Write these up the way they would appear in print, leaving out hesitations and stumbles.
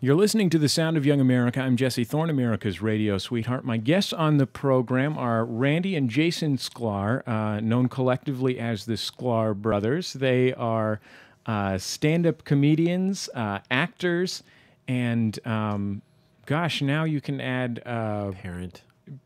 You're listening to The Sound of Young America. I'm Jesse Thorn, America's radio sweetheart. My guests on the program are Randy and Jason Sklar, known collectively as the Sklar Brothers. They are stand-up comedians, actors, and gosh, now you can add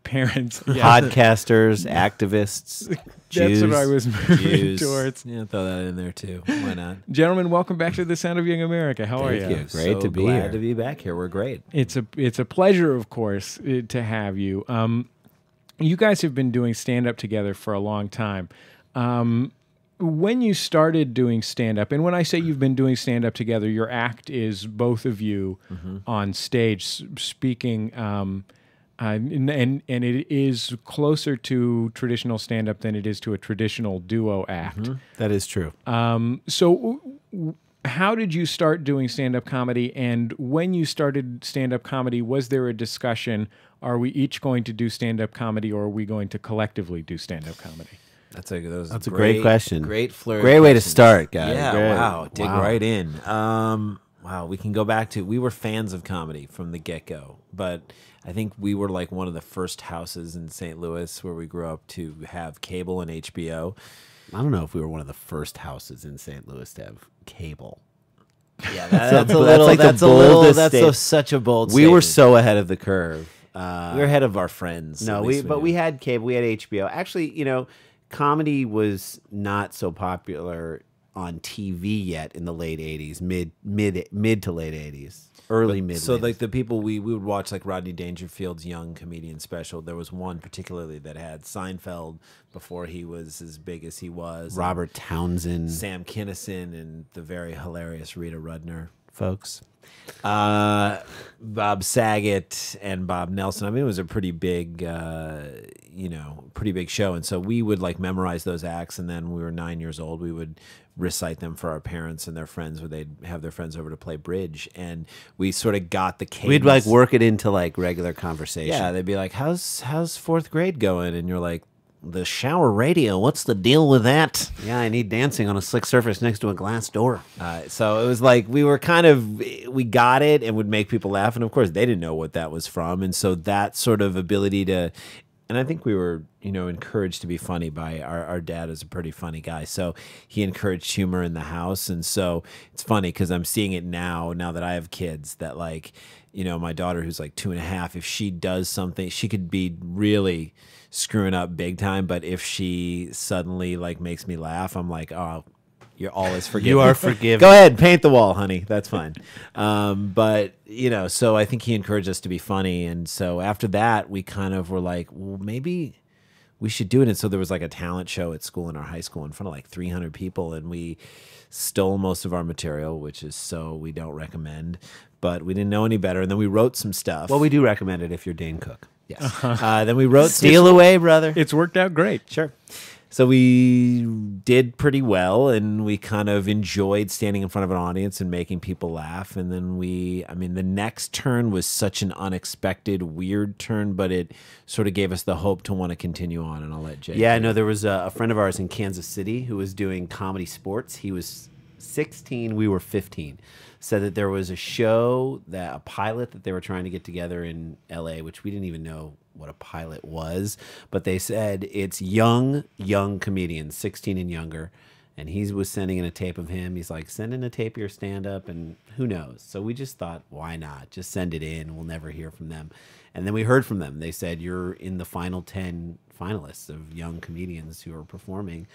parents, yeah. Podcasters, activists, Jews. That's what I was moving towards. Yeah, throw that in there too. Why not? Gentlemen, welcome back to The Sound of Young America. How are you? Thank you. Great to be glad here. to be back here. We're great. It's a pleasure, of course, to have you. You guys have been doing stand-up together for a long time. When you started doing stand-up, and when I say you've been doing stand-up together, your act is both of you on stage speaking, and it is closer to traditional stand-up than it is to a traditional duo act. That is true. So how did you start doing stand-up comedy? And when you started stand-up comedy, was there a discussion, are we each going to do stand-up comedy or are we going to collectively do stand-up comedy? That's a great question. Great flurry. Great way to start, guys. Yeah, Great. wow. Dig right in. Wow, we can go back to, we were fans of comedy from the get-go, but I think we were like one of the first houses in St. Louis where we grew up to have cable and HBO. I don't know if we were one of the first houses in St. Louis to have cable. Yeah, that's such a bold We were statement. so ahead of the curve. We were ahead of our friends. No, we had cable. We had HBO. Actually, comedy was not so popular on TV yet in the late 80s, mid to late 80s, early mid. So like the people we would watch, like Rodney Dangerfield's young comedian special. There was one particularly that had Seinfeld before he was as big as he was. Robert Townsend, Sam Kinison, and the very hilarious Rita Rudner. folks. Bob Saget and Bob Nelson. I mean, it was a pretty big, pretty big show. And so we would like memorize those acts. And then when we were 9 years old, we would recite them for our parents and their friends, where they'd have their friends over to play bridge. And we sort of got the cadence. We'd like work it into like regular conversation. Yeah, they'd be like, how's fourth grade going? And you're like, the shower radio, what's the deal with that? Yeah, I need dancing on a slick surface next to a glass door. So it was like we got it and would make people laugh. And of course, they didn't know what that was from. And so that sort of ability to, and I think we were, encouraged to be funny by our dad is a pretty funny guy. So he encouraged humor in the house. And so it's funny because I'm seeing it now that I have kids, that like, my daughter who's like 2.5, if she does something, she could be really screwing up big time, but if she suddenly like makes me laugh, I'm like, oh, you're always forgiven. You are forgiven. Go ahead, paint the wall, honey. That's fine. But so I think he encouraged us to be funny, and so after that, we kind of were like, well, maybe we should do it. And so there was like a talent show at school, in our high school, in front of like 300 people, and we stole most of our material, which is so we don't recommend. But we didn't know any better, and then we wrote some stuff. Well, we do recommend it if you're Dane Cook. Yes. Then we wrote Steal away, brother. It's worked out great. Sure. So we did pretty well, and we kind of enjoyed standing in front of an audience and making people laugh. And then the next turn was such an unexpected, weird turn, but it sort of gave us the hope to want to continue on. And I'll let Jay. Yeah, no, there was a friend of ours in Kansas City who was doing comedy sports. He was 16, we were 15. Said that there was a pilot that they were trying to get together in LA, which we didn't even know what a pilot was, but they said it's young comedians, 16 and younger, and he was sending in a tape of him. He's like, send in a tape of your stand-up, and who knows? So we just thought, why not? Just send it in. We'll never hear from them. And then we heard from them. They said, you're in the final 10 finalists of young comedians who are performing.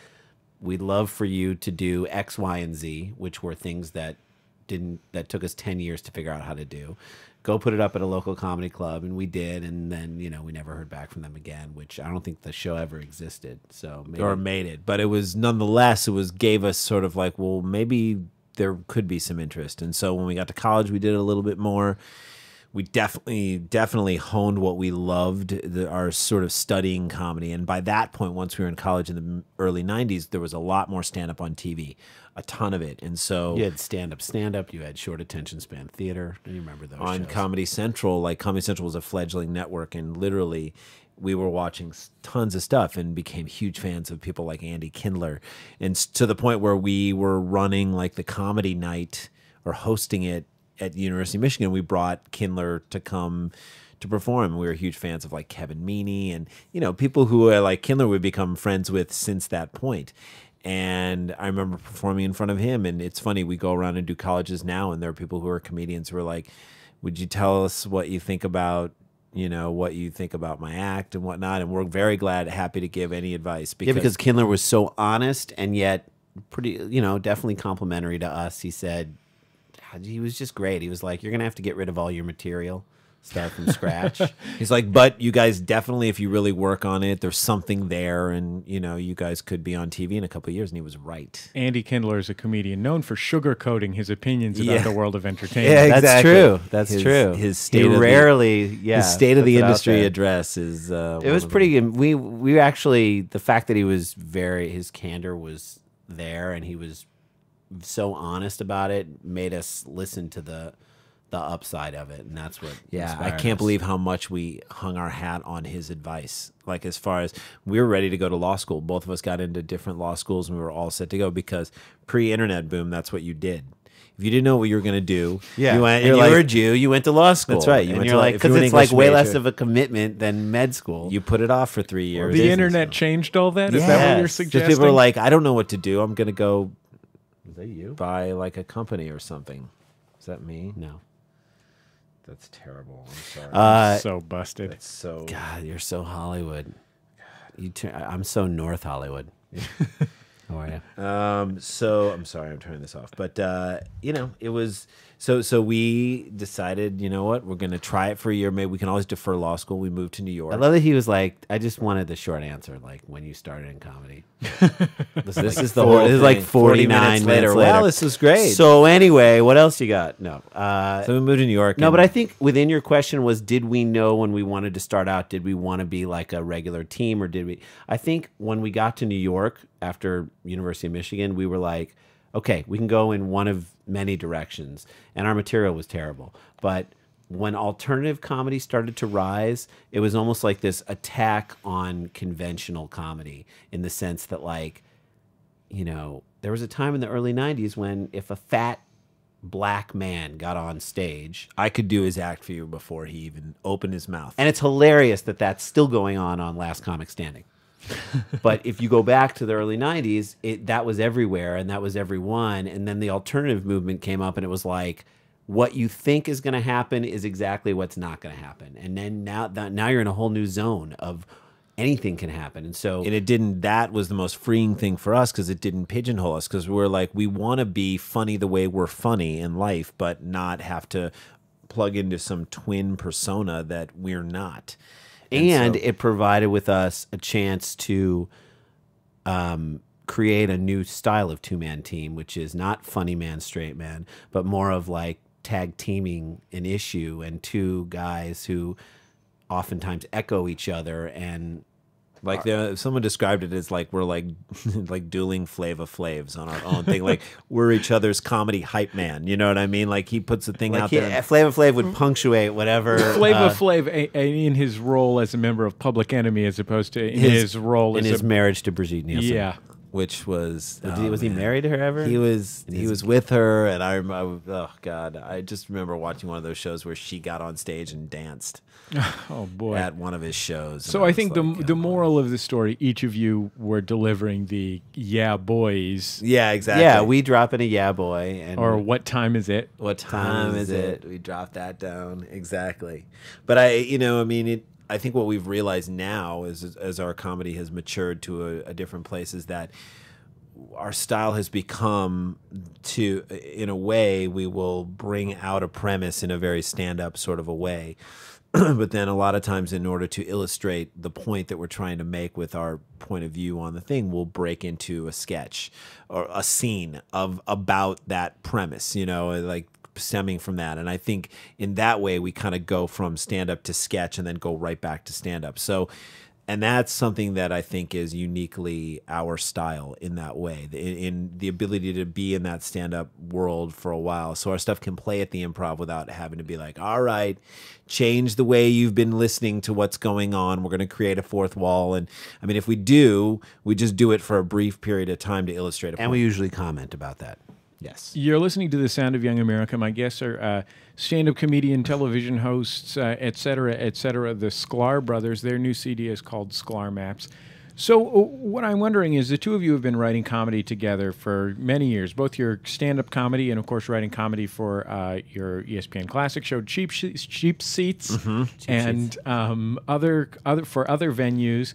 We'd love for you to do X, Y, and Z, which were things that took us 10 years to figure out how to do. Go put it up at a local comedy club, and we did, and then we never heard back from them again, which I don't think the show ever existed. So or made it, but it was nonetheless, gave us sort of like, well, maybe there could be some interest. And so when we got to college, we did it a little bit more. We definitely honed what we loved, our sort of studying comedy. And by that point, once we were in college in the early 90s, there was a lot more stand-up on TV, a ton of it. And so you had stand-up, you had short attention span theater. Do you remember those on shows? Comedy Central, like Comedy Central was a fledgling network, and literally we were watching tons of stuff and became huge fans of people like Andy Kindler. And to the point where we were running like the comedy night or hosting it at the University of Michigan, we brought Kindler to come to perform. We were huge fans of like Kevin Meaney and, you know, people who are like Kindler we've become friends with since that point. And I remember performing in front of him. And it's funny, we go around and do colleges now, and there are people who are comedians who are like, would you tell us what you think about, you know, what you think about my act and whatnot? And we're very happy to give any advice. Because Kindler was so honest and yet pretty, you know, definitely complimentary to us. He said, he was just great. He was like, you're going to have to get rid of all your material. Start from scratch. He's like, but you guys definitely, if you really work on it, there's something there, and you know, you guys could be on TV in a couple of years. And he was right. Andy Kindler is a comedian known for sugarcoating his opinions about the world of entertainment. Yeah, exactly. That's true. That's his, true. His state he of rarely, his state of the industry address is. It was pretty good. We actually, the fact that he was his candor was there, and he was so honest about it, made us listen to the upside of it, and that's what I can't believe how much we hung our hat on his advice. Like, as far as we were ready to go to law school, both of us got into different law schools, and we were all set to go because pre-internet boom, that's what you did. If you didn't know what you were going to do, you went. You were a Jew. You went to law school. That's right. You're like, because it's like way less of a commitment than med school. You put it off for 3 years. The internet changed all that. Is that what you're suggesting? Just people are like, I don't know what to do. I'm going to go. Is that you? Buy like a company or something. Is that me? No. That's terrible. I'm sorry. I'm so busted. That's so. God, you're so Hollywood. I'm so North Hollywood. How are you? So I'm sorry, I'm turning this off. But you know, it was so we decided, you know what, we're gonna try it for a year. Maybe we can always defer law school. We moved to New York. I love that he was like, I just wanted the short answer, like when you started in comedy. This is the whole. This is like 49 minutes later. Wow, this is great. So anyway, what else you got? No. So we moved to New York. No, but I think within your question was, did we know when we wanted to start out, did we want to be like a regular team, or did we? I think when we got to New York after University of Michigan, we were like, okay, we can go in one of many directions. And our material was terrible. But when alternative comedy started to rise, it was almost like this attack on conventional comedy, in the sense that, like, you know, there was a time in the early 90s when if a fat black man got on stage, I could do his act for you before he even opened his mouth. and it's hilarious that that's still going on Last Comic Standing. But if you go back to the early 90s, that was everywhere, and that was everyone. And then the alternative movement came up, and it was like, what you think is going to happen is exactly what's not going to happen. And then now you're in a whole new zone of anything can happen. And so, and it didn't. That was the most freeing thing for us, because it didn't pigeonhole us. Because we're like, we want to be funny the way we're funny in life, but not have to plug into some twin persona that we're not. And it provided with us a chance to create a new style of two-man team, which is not funny man, straight man, but more of like tag teaming an issue, and two guys who oftentimes echo each other. And like someone described it as like we're like like dueling Flava Flavs on our own thing. Like we're each other's comedy hype man. You know what I mean? Like he puts the thing out there. Flava Flav would punctuate whatever. Flava Flav in his role as a member of Public Enemy, as opposed to in his role in as his marriage to Brigitte Nielsen. Yeah. Which was was he married to her ever? He was with her, and I oh god, I just remember watching one of those shows where she got on stage and danced. Oh boy! At one of his shows. So I think the moral of the story, each of you were delivering the "yeah boys." Yeah, exactly. Yeah, we drop in a "yeah boy," and or "what time is it?" What time is it? We drop that down exactly. But I think what we've realized now is, as our comedy has matured to a different place, is that our style has become to, in a way, we will bring out a premise in a very stand-up sort of a way. But then a lot of times, in order to illustrate the point that we're trying to make with our point of view on the thing, we'll break into a sketch or a scene about that premise, like stemming from that. And I think in that way, we kind of go from stand-up to sketch and then go right back to stand-up. So, and that's something that I think is uniquely our style in that way, in the ability to be in that stand-up world for a while. So our stuff can play at the Improv without having to be like, all right, change the way you've been listening to what's going on. We're going to create a fourth wall. And I mean, if we do, we just do it for a brief period of time to illustrate a point. And we usually comment about that. Yes. You're listening to The Sound of Young America. My guests are stand-up comedian, television hosts, et cetera, the Sklar brothers. Their new CD is called Sklar Maps. So what I'm wondering is the two of you have been writing comedy together for many years, both your stand-up comedy and, of course, writing comedy for your ESPN Classic show, Cheap Seats, and other venues.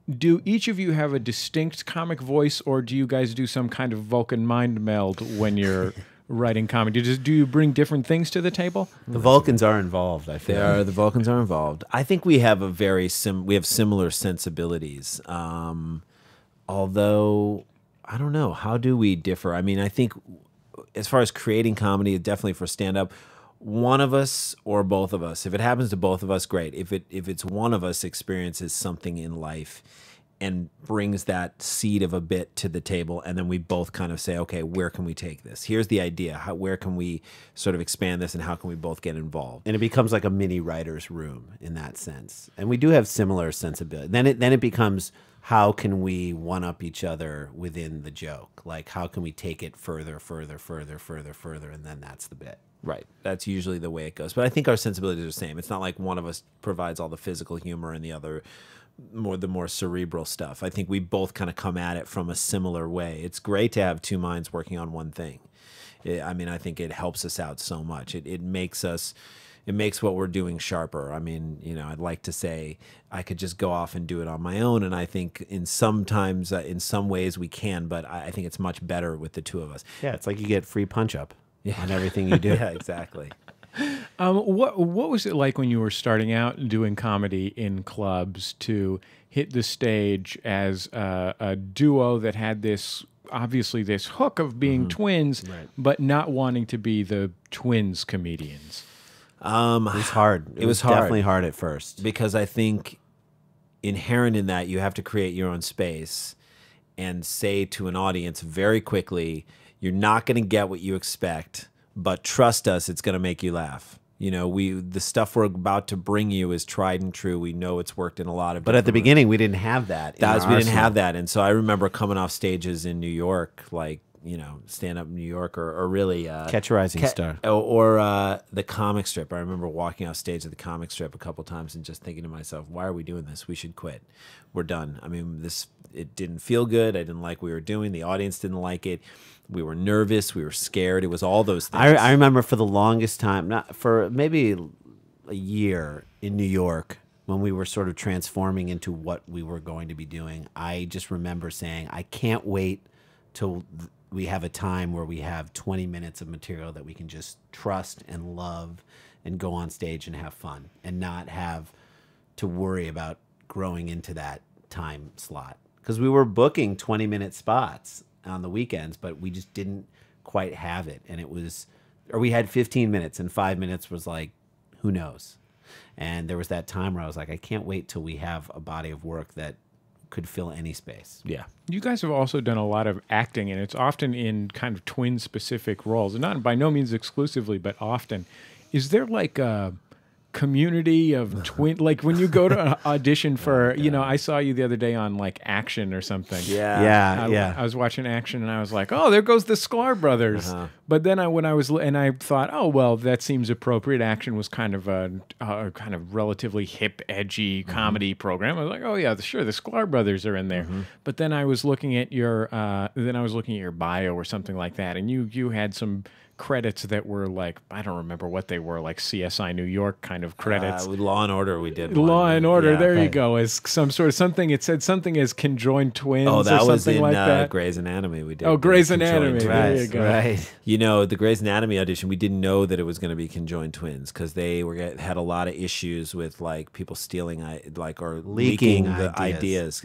Do each of you have a distinct comic voice, or do you guys do some kind of Vulcan mind meld when you're writing comedy? Do you bring different things to the table? The Vulcans are involved, I feel. The Vulcans are involved. I think we have we have similar sensibilities. Although, I don't know, how do we differ? I mean, I think as far as creating comedy, definitely for stand-up, one of us or both of us, if it happens to both of us, great. If it's one of us experiences something in life and brings that seed of a bit to the table, and then we both kind of say, okay, where can we take this? Here's the idea. Where can we sort of expand this, and how can we both get involved? And it becomes like a mini writer's room in that sense. And we do have similar sensibility. Then it becomes, how can we one-up each other within the joke? Like, how can we take it further, and then that's the bit. Right. That's usually the way it goes. But I think our sensibilities are the same. It's not like one of us provides all the physical humor and the other the more cerebral stuff. I think we both kind of come at it from a similar way. It's great to have two minds working on one thing. I mean, I think it helps us out so much. It makes what we're doing sharper. I mean, you know, I'd like to say I could just go off and do it on my own, and I think in some ways we can, but I think it's much better with the two of us. Yeah, it's like you get free punch-up on everything you do. Yeah, exactly. What was it like when you were starting out doing comedy in clubs to hit the stage as a duo that had this hook of being twins, but not wanting to be the twins comedians? It was hard. It was definitely hard at first. Because I think inherent in that, you have to create your own space and say to an audience very quickly, you're not going to get what you expect, but trust us, it's going to make you laugh. You know, the stuff we're about to bring you is tried and true. We know it's worked in a lot of. But at the beginning, we didn't have that. We didn't have that, and so I remember coming off stages in New York, like, you know, stand up in New York, or really Catch a Rising Star, or the comic strip. I remember walking off stage at the comic strip a couple times and just thinking to myself, why are we doing this? We should quit. We're done. I mean, it didn't feel good. I didn't like what we were doing. The audience didn't like it. We were nervous. We were scared. It was all those things. I remember for the longest time, not for maybe a year in New York, when we were sort of transforming into what we were going to be doing, I just remember saying, I can't wait till we have a time where we have 20 minutes of material that we can just trust and love and go on stage and have fun and not have to worry about growing into that time slot. Because we were booking 20-minute spots on the weekends, but we just didn't quite have it. And it was, or we had 15 minutes and 5 minutes was like, who knows? And there was that time where I was like, I can't wait till we have a body of work that could fill any space. Yeah. You guys have also done a lot of acting, and it's often in kind of twin-specific roles, and not by no means exclusively, but often. Is there like a community of twin, like when you go to audition for, you know, I saw you the other day on like Action or something. I was watching Action and I was like, oh, there goes the Sklar brothers. But then I thought, oh, well, that seems appropriate. Action was kind of a kind of relatively hip, edgy comedy program. I was like, oh yeah, sure, the Sklar brothers are in there. But then I was looking at your bio or something like that, and you had some credits that were like, I don't remember what they were, like CSI New York kind of credits. With Law and Order, we did Law and Order. Yeah, there you go. As some sort of something. It said something as conjoined twins. Oh, that or was something in like that. Grey's Anatomy. We did. Oh, Grey's Anatomy. There you go. Right. You know, the Grey's Anatomy audition, we didn't know that it was going to be conjoined twins because they had a lot of issues with like people stealing, like, or leaking the ideas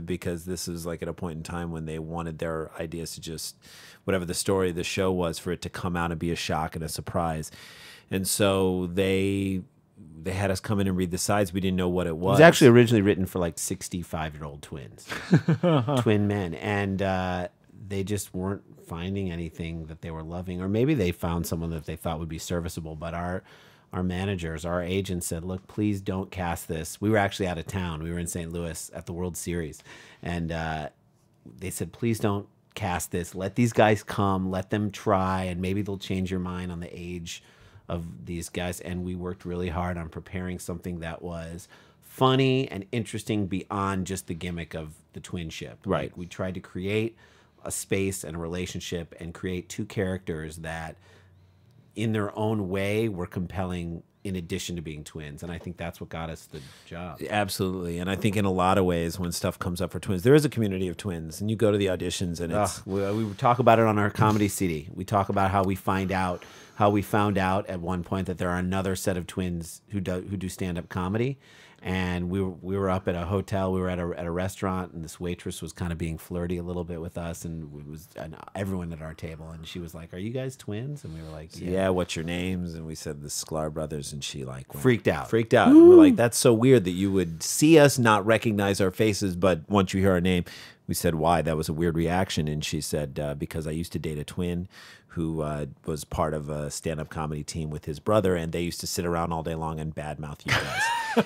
because this is like at a point in time when they wanted their ideas to just, whatever the story of the show was, for it to come out and be a shock and a surprise. And so they had us come in and read the sides. We didn't know what it was. It was actually originally written for like 65-year-old twins, twin men. And they just weren't finding anything that they were loving. Or maybe they found someone that they thought would be serviceable. But our managers, our agents said, look, please don't cast this. We were actually out of town. We were in St. Louis at the World Series. And they said, please don't cast this. Let these guys come. Let them try, and maybe they'll change your mind on the age of these guys. And we worked really hard on preparing something that was funny and interesting beyond just the gimmick of the twinship. Right. Like, we tried to create a space and a relationship and create two characters that in their own way were compelling in addition to being twins. And I think that's what got us the job. Absolutely. And I think in a lot of ways when stuff comes up for twins, there is a community of twins, and you go to the auditions and it's... We talk about it on our comedy CD. We talk about how we found out at one point that there are another set of twins who do stand-up comedy. And we were up at a hotel. We were at a restaurant, and this waitress was kind of being flirty a little bit with us, and everyone at our table. And she was like, "Are you guys twins?" And we were like, "Yeah, what's your names?" And we said the Sklar brothers, and she like freaked out. And we're like, "That's so weird that you would see us, not recognize our faces, but once you hear our name." We said, "Why?" That was a weird reaction. And she said, "Because I used to date a twin who was part of a stand-up comedy team with his brother, and they used to sit around all day long and badmouth you guys."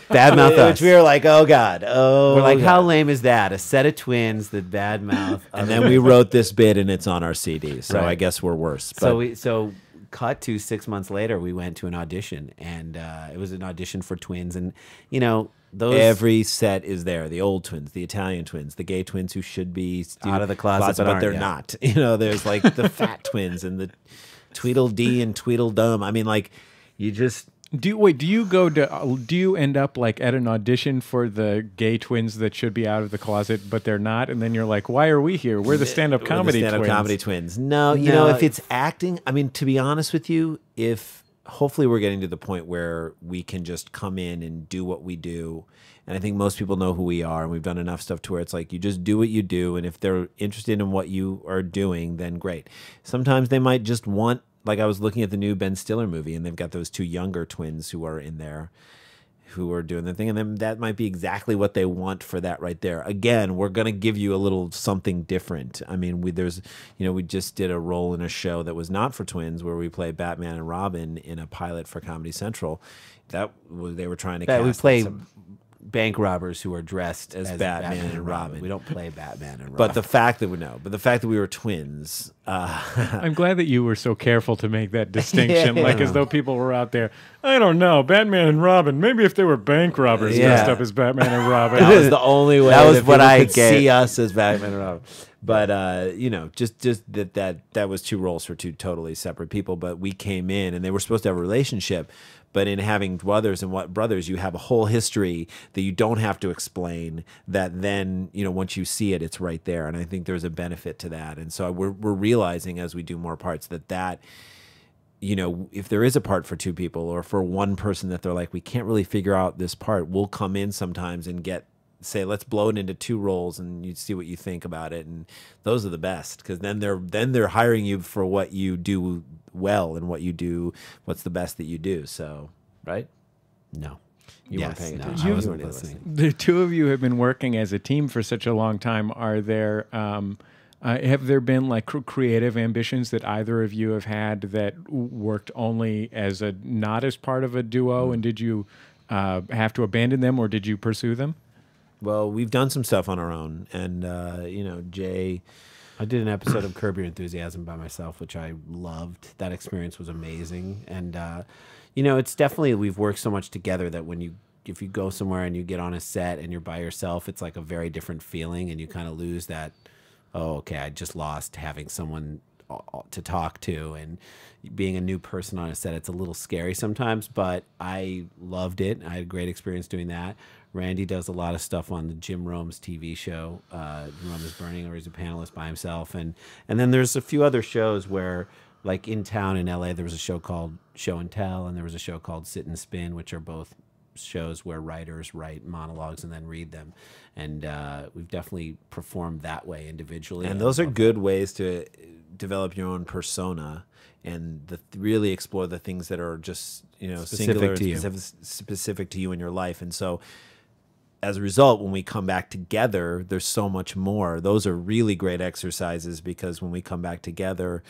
Badmouth us. Which we were like, "Oh God, oh." We're like, God. "How lame is that? A set of twins that badmouth." And then we wrote this bit, and it's on our CD. So Right. I guess we're worse. But So cut to 6 months later, we went to an audition, and it was an audition for twins, and those every set is there. The old twins, the Italian twins, the gay twins who should be out of the closet, but aren't, they're yeah. not. There's like the fat twins and the Tweedledee and Tweedledum. I mean, like, you just... Do you end up like at an audition for the gay twins that should be out of the closet, but they're not? And then you're like, why are we here? We're the stand-up comedy twins. comedy twins. No, if it's acting, I mean, to be honest with you, hopefully we're getting to the point where we can just come in and do what we do. And I think most people know who we are, and we've done enough stuff to where it's like you just do what you do, and if they're interested in what you are doing, then great. Sometimes they might just want, like I was looking at the new Ben Stiller movie, and they've got those two younger twins who are in there who are doing the thing, and then that might be exactly what they want for that right there. Again, we're going to give you a little something different. I mean, we just did a role in a show that was not for twins where we play Batman and Robin in a pilot for Comedy Central. They were trying to cast... We play bank robbers who are dressed as Batman and Robin. We don't play Batman and Robin. But the fact that we were twins... I'm glad that you were so careful to make that distinction, as though people were out there, I don't know, Batman and Robin, maybe if they were bank robbers dressed up as Batman and Robin. That was the only way that was what I could see us as Batman and Robin. But, just that was two roles for two totally separate people. But we came in, and they were supposed to have a relationship. But in having brothers, you have a whole history that you don't have to explain, that then, once you see it, it's right there. And I think there's a benefit to that. And so we're realizing as we do more parts that if there is a part for two people or for one person that they're like, we can't really figure out this part, we'll come in sometimes and say, let's blow it into two roles and you see what you think about it. And those are the best, because then they're hiring you for what you do well and what's the best that you do. So, right? No. You weren't paying attention. I wasn't listening. The two of you have been working as a team for such a long time. Are there have there been like creative ambitions that either of you have had that worked only as not as part of a duo? And did you have to abandon them, or did you pursue them? Well, we've done some stuff on our own, and Jay... I did an episode of Curb Your Enthusiasm by myself, which I loved. That experience was amazing. And, it's definitely, we've worked so much together that if you go somewhere and you get on a set and you're by yourself, it's like a very different feeling, and you kind of lose that, oh, okay, I just lost having someone to talk to. And being a new person on a set, it's a little scary sometimes, but I loved it. I had a great experience doing that. Randy does a lot of stuff on the Jim Rome's TV show, Rome is Burning, or he's a panelist by himself. And then there's a few other shows where, like in town in LA, there was a show called Show and Tell, and there was a show called Sit and Spin, which are both shows where writers write monologues and then read them. And we've definitely performed that way individually. And those are good ways to develop your own persona and really explore the things that are just, singular, specific to you in your life. And so, as a result, when we come back together, there's so much more. Those are really great exercises, because when we come back together,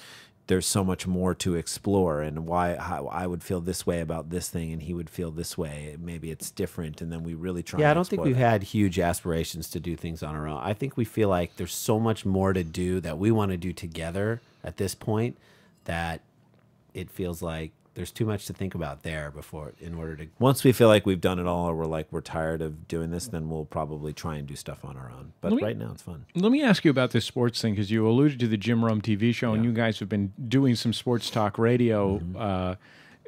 there's so much more to explore, and how I would feel this way about this thing and he would feel this way. Maybe it's different, and then we really try. Yeah, I don't think we've had huge aspirations to do things on our own. I think we feel like there's so much more to do that we want to do together at this point that it feels like there's too much to think about there in order to. Once we feel like we've done it all, or we're tired of doing this, then we'll probably try and do stuff on our own. But right now, it's fun. Let me ask you about this sports thing, because you alluded to the Jim Rome TV show, and you guys have been doing some sports talk radio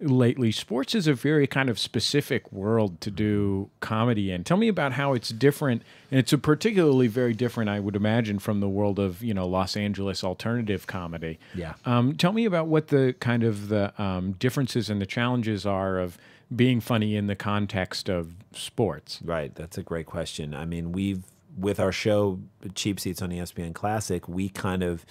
lately. Sports is a very kind of specific world to do comedy in. Tell me about how it's different, and it's a particularly very different, I would imagine, from the world of Los Angeles alternative comedy. Yeah. Tell me about what the kind of the differences and the challenges are of being funny in the context of sports. Right, that's a great question. I mean, with our show Cheap Seats on ESPN Classic, we kind of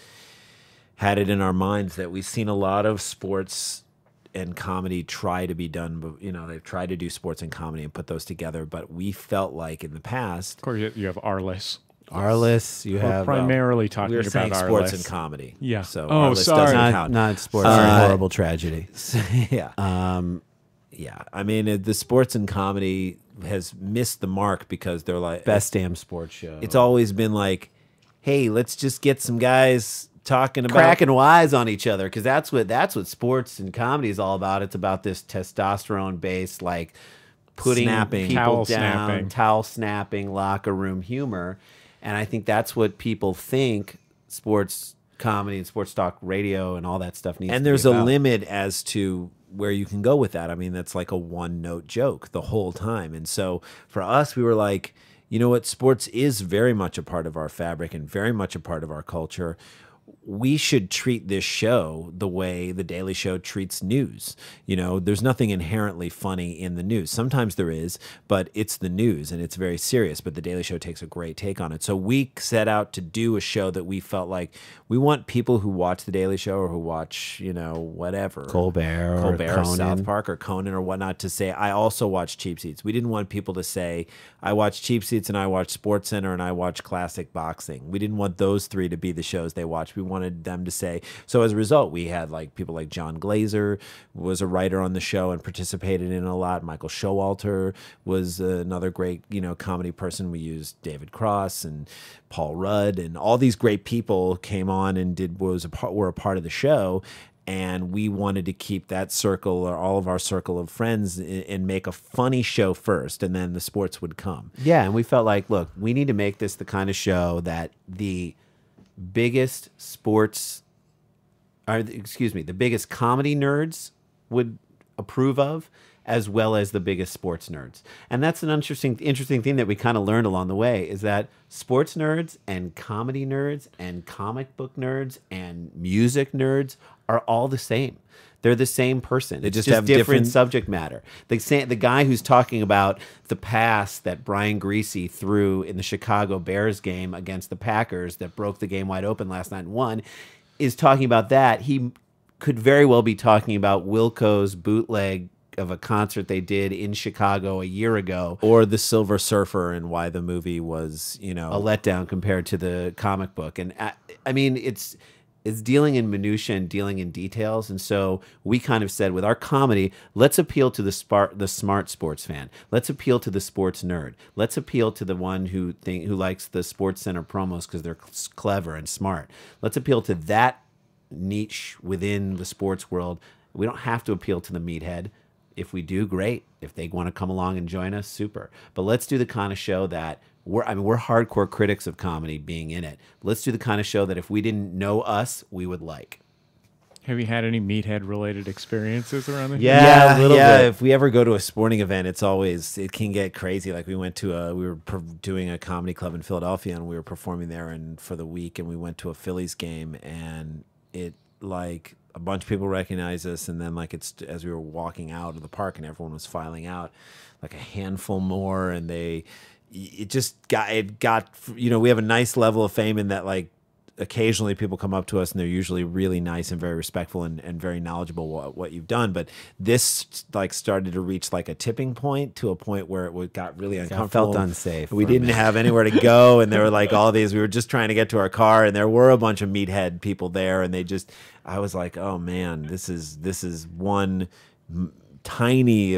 had it in our minds that we've seen a lot of sports and comedy try to be done, but they've tried to do sports and comedy and put those together. But we felt like in the past, of course, you have Arliss. Arliss, you have primarily talking we were saying about sports Arliss. and comedy. Yeah. So Arliss doesn't count. Not sports. Horrible tragedy. Yeah. Yeah. I mean, the sports and comedy has missed the mark because they're like Best damn sports show. It's always been like, hey, let's just get some guys talking about cracking wise on each other, because that's what sports and comedy is all about. It's about this testosterone based, like putting people down, towel snapping, locker room humor, and I think that's what people think sports comedy and sports talk radio and all that stuff needs. And to there's be a about. limit as to where you can go with that. I mean, that's like a one-note joke the whole time, and so for us, we were like, you know what, sports is very much a part of our fabric and very much a part of our culture. We should treat this show the way The Daily Show treats news. There's nothing inherently funny in the news. Sometimes there is, but it's the news and it's very serious. But The Daily Show takes a great take on it. So we set out to do a show that we felt like we want people who watch The Daily Show or who watch, whatever. Colbert or Conan. South Park or Conan or whatnot to say, I also watch Cheap Seats. We didn't want people to say, I watch Cheap Seats and I watch SportsCenter and I watch Classic Boxing. We didn't want those three to be the shows they watch. We wanted them to say, so as a result, we had like people like John Glazer was a writer on the show and participated in a lot. Michael Showalter was another great, comedy person. We used David Cross and Paul Rudd, and all these great people came on and were a part of the show. And we wanted to keep that circle, or all of our circle of friends, and make a funny show first, and then the sports would come. Yeah, and we felt like, look, we need to make this the kind of show that the biggest the biggest comedy nerds would approve of, as well as the biggest sports nerds. And that's an interesting thing that we kind of learned along the way, is that sports nerds and comedy nerds and comic book nerds and music nerds are all the same. They're the same person. They just have different subject matter. The guy who's talking about the pass that Brian Griese threw in the Chicago Bears game against the Packers that broke the game wide open last night and won is talking about that. He could very well be talking about Wilco's bootleg of a concert they did in Chicago a year ago, or the Silver Surfer, and why the movie was, a letdown compared to the comic book. And I mean, it's dealing in minutia and dealing in details. And so we kind of said, with our comedy, let's appeal to the smart sports fan. Let's appeal to the sports nerd. Let's appeal to the one who likes the Sports Center promos because they're clever and smart. Let's appeal to that niche within the sports world. We don't have to appeal to the meathead. If we do, great. If they want to come along and join us, super. But let's do the kind of show that we're hardcore critics of comedy being in it. Let's do the kind of show that if we didn't know us, we would like. Have you had any meathead related experiences around the Yeah, a little bit. If we ever go to a sporting event, it can get crazy. Like we were doing a comedy club in Philadelphia, and we were performing there for the week, and we went to a Phillies game, and it like a bunch of people recognized us, and then as we were walking out of the park and everyone was filing out, like a handful more, and we have a nice level of fame in that, like, occasionally people come up to us and they're usually really nice and very respectful and very knowledgeable what you've done. But this like started to reach like a tipping point, to a point where it got really uncomfortable. Felt unsafe. We didn't have anywhere to go, and there were like all these. We were just trying to get to our car, and there were a bunch of meathead people there, and I was like, oh man, this is one tiny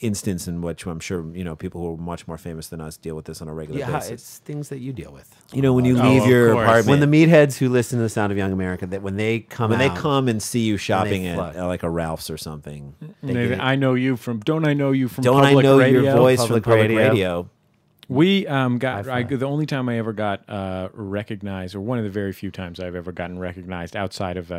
instance in which I'm sure people who are much more famous than us deal with this on a regular basis. It's things that you deal with. When you leave your apartment, when the meatheads who listen to the Sound of Young America, that when they come and see you shopping at like a Ralph's or something, I know you from. Don't I know you from? Don't public I know radio? your voice from public radio? We the only time I ever got recognized, or one of the very few times I've ever gotten recognized outside of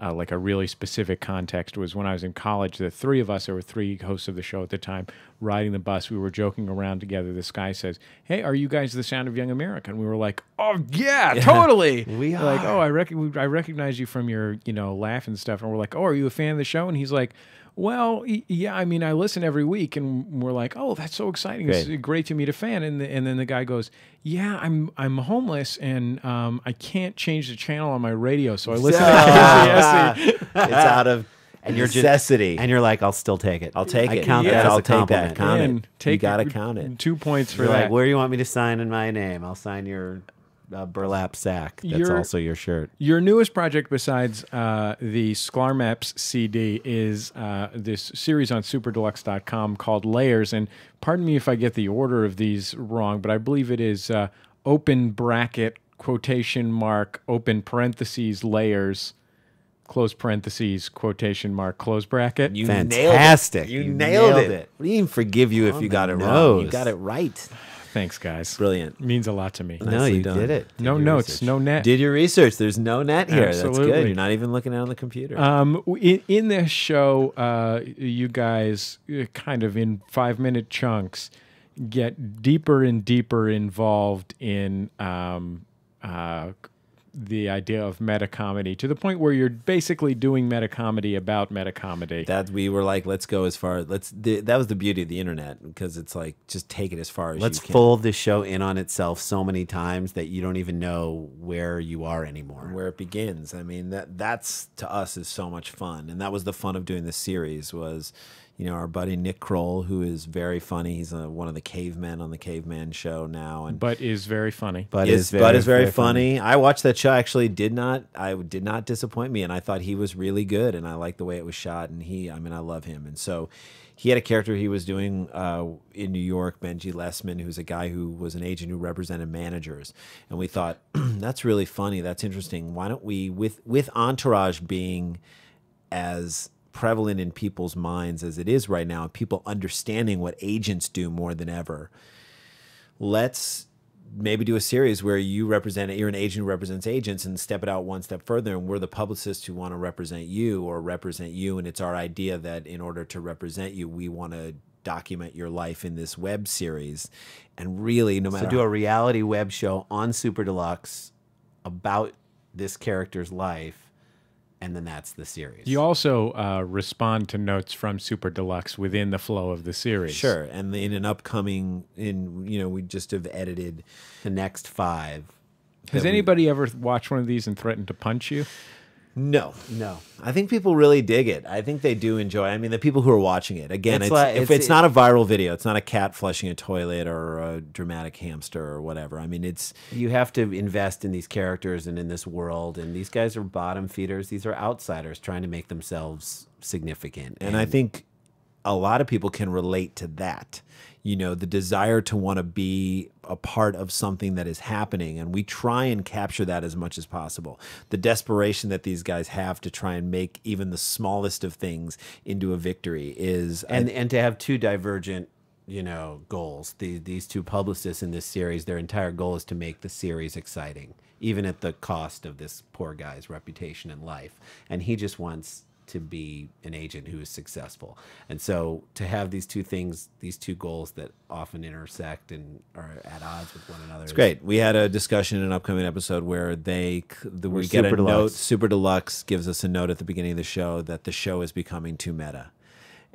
like a really specific context, was when I was in college. The three of us, there were three hosts of the show at the time, riding the bus. We were joking around together. This guy says, "Hey, are you guys the Sound of Young America?" And we were like, "Oh yeah, totally." We are. Like, "Oh, I recognize you from your laugh and stuff." And we're like, "Oh, are you a fan of the show?" And he's like, "Well, yeah, I mean, I listen every week." And we're like, "Oh, that's so exciting. It's great to meet a fan." And then the guy goes, "Yeah, I'm homeless and I can't change the channel on my radio, so I listen to KCSE." It's out of and you're necessity. And you're like, I'll still take it. I'll take it. I count that as I'll a take compliment. that. Count And it. You got to count it. 2 points for You're that. like, where do you want me to sign in my name? I'll sign your burlap sack. That's also your shirt. Your newest project, besides the Sklar Maps CD, is this series on superdeluxe.com called Layers. And pardon me if I get the order of these wrong, but I believe it is open bracket, quotation mark, open parentheses, layers, close parentheses, quotation mark, close bracket. Fantastic. You nailed it. We even forgive you if you got it wrong. You got it right. Thanks, guys. Brilliant. Means a lot to me. No, Nicely you done. did it. No notes, no net. Did your research. There's no net here. Absolutely. That's good. You're not even looking on the computer. In this show, you guys kind of in 5-minute chunks get deeper and deeper involved in the idea of metacomedy, to the point where you're basically doing metacomedy about metacomedy. That we were like, let's go as far. That was the beauty of the internet, because it's like, just take it as far as Let's you can. fold this show in on itself so many times that you don't even know where you are anymore. Where it begins. I mean, that's to us is so much fun, and that was the fun of doing this series. Was our buddy Nick Kroll, who is very funny. He's one of the cavemen on the Caveman Show now, but is very funny. But is very funny. I watched that show. Actually, did not disappoint me, and I thought he was really good, and I liked the way it was shot. And I love him. And so he had a character he was doing in New York, Benji Lessman, who's a guy who was an agent who represented managers. And we thought, that's really funny. That's interesting. Why don't we, with Entourage being as prevalent in people's minds as it is right now, and people understanding what agents do more than ever, let's maybe do a series where you're an agent who represents agents, and step it out one step further, and we're the publicists who want to represent you, and it's our idea that in order to represent you, we want to document your life in this web series. And really, no matter do a reality web show on Super Deluxe about this character's life, and then that's the series. You also respond to notes from Super Deluxe within the flow of the series. Sure, and in an upcoming, we just have edited the next 5. Has anybody ever watched one of these and threatened to punch you? No. I think people really dig it. I think they do enjoy it. I mean, the people who are watching it, again, if it's not a viral video, it's not a cat flushing a toilet or a dramatic hamster or whatever. I mean, you have to invest in these characters and in this world, and these guys are bottom feeders. These are outsiders trying to make themselves significant. And I think a lot of people can relate to that. The desire to want to be a part of something that is happening, and we try and capture that as much as possible. The desperation that these guys have to try and make even the smallest of things into a victory is... And to have two divergent, goals. These two publicists in this series, their entire goal is to make the series exciting, even at the cost of this poor guy's reputation and life. And he just wants to be an agent who is successful. And so to have these two things, these two goals that often intersect and are at odds with one another. It's great. We had a discussion in an upcoming episode where we get a note. Super Deluxe gives us a note at the beginning of the show that the show is becoming too meta.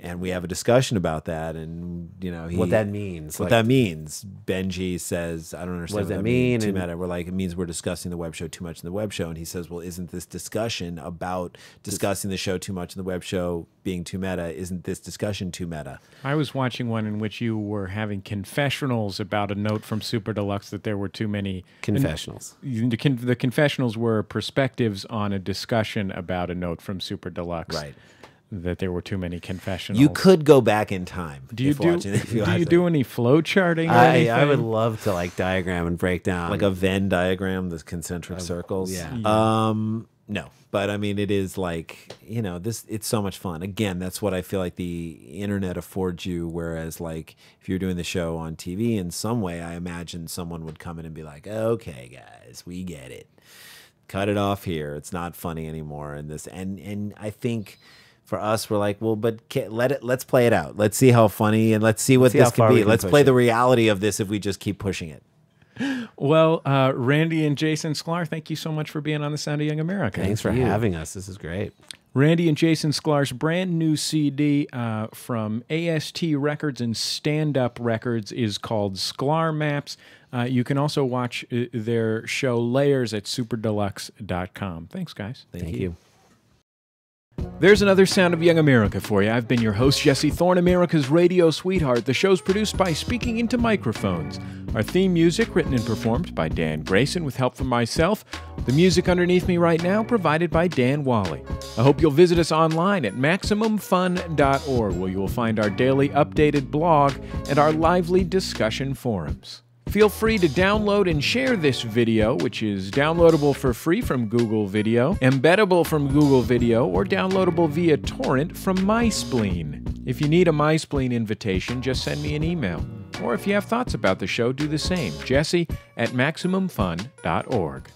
And we have a discussion about that, and what that means. What that means. Benji says, "I don't understand what does that mean." Too meta. We're like, it means we're discussing the web show too much in the web show. And he says, "Well, isn't this discussion about discussing the show too much in the web show being too meta? Isn't this discussion too meta?" I was watching one in which you were having confessionals about a note from Super Deluxe that there were too many confessionals. The confessionals were perspectives on a discussion about a note from Super Deluxe. Right. That there were too many confessionals. You could go back in time. Do you do any flow charting? Or I would love to like diagram and break down like a Venn diagram, the concentric circles. Yeah. No, but I mean, it is like it's so much fun. Again, that's what I feel like the internet affords you. Whereas, like if you're doing the show on TV, in some way, I imagine someone would come in and be like, "Okay, guys, we get it. Cut it off here. It's not funny anymore." And I think. For us, we're like, well, but let's play it out. Let's see how funny, and let's see what this can be. Let's play the reality of this if we just keep pushing it. Well, Randy and Jason Sklar, thank you so much for being on the Sound of Young America. Thanks for having us. This is great. Randy and Jason Sklar's brand new CD from AST Records and Stand Up Records is called Sklar Maps. You can also watch their show Layers at superdeluxe.com. Thanks, guys. Thank you. There's another Sound of Young America for you. I've been your host, Jesse Thorn, America's radio sweetheart. The show's produced by Speaking Into Microphones. Our theme music, written and performed by Dan Grayson with help from myself. The music underneath me right now, provided by Dan Wally. I hope you'll visit us online at MaximumFun.org, where you will find our daily updated blog and our lively discussion forums. Feel free to download and share this video, which is downloadable for free from Google Video, embeddable from Google Video, or downloadable via torrent from MySpleen. If you need a MySpleen invitation, just send me an email. Or if you have thoughts about the show, do the same. Jesse at MaximumFun.org.